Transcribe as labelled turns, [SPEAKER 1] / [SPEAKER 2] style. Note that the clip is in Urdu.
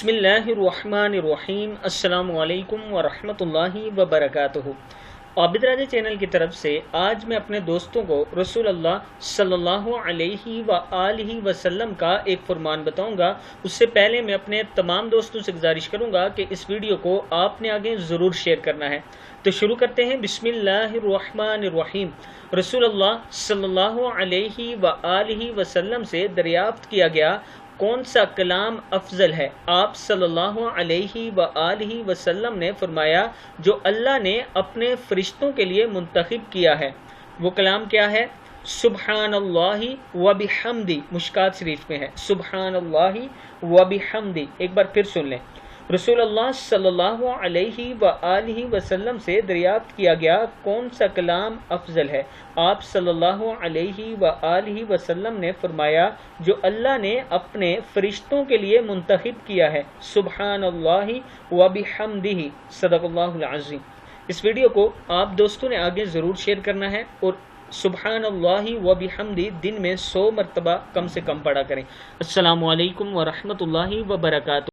[SPEAKER 1] بسم اللہ الرحمن الرحیم۔ السلام علیکم ورحمۃ اللہ وبرکاتہ۔ عابد راجہ چینل کی طرف سے آج میں اپنے دوستوں کو رسول اللہ صلی اللہ علیہ وآلہ وسلم کا ایک فرمان بتاؤں گا۔ اس سے پہلے میں اپنے تمام دوستوں سے گزارش کروں گا کہ اس ویڈیو کو آپ نے آگے ضرور شیئر کرنا ہے۔ تو شروع کرتے ہیں۔ بسم اللہ الرحمن الرحیم۔ رسول اللہ صلی اللہ علیہ وآلہ وسلم سے دریافت کیا گیا، کون سا کلام افضل ہے؟ آپ صلی اللہ علیہ وآلہ وسلم نے فرمایا، جو اللہ نے اپنے فرشتوں کے لیے منتخب کیا ہے۔ وہ کلام کیا ہے؟ سبحان اللہ وبحمدہ۔ مشکات شریف میں ہے سبحان اللہ وبحمدہ۔ ایک بار پھر سن لیں۔ رسول اللہ صلی اللہ علیہ وآلہ وسلم سے دریافت کیا گیا، کون سا کلام افضل ہے؟ آپ صلی اللہ علیہ وآلہ وسلم نے فرمایا، جو اللہ نے اپنے فرشتوں کے لیے منتخب کیا ہے۔ سبحان اللہ وبحمدہ۔ صدق اللہ العظیم۔ اس ویڈیو کو آپ دوستوں نے آگے ضرور شیئر کرنا ہے اور سبحان اللہ وبحمدہ دن میں 100 مرتبہ کم سے کم پڑھا کریں۔ السلام علیکم ورحمۃ اللہ وبرکاتہ۔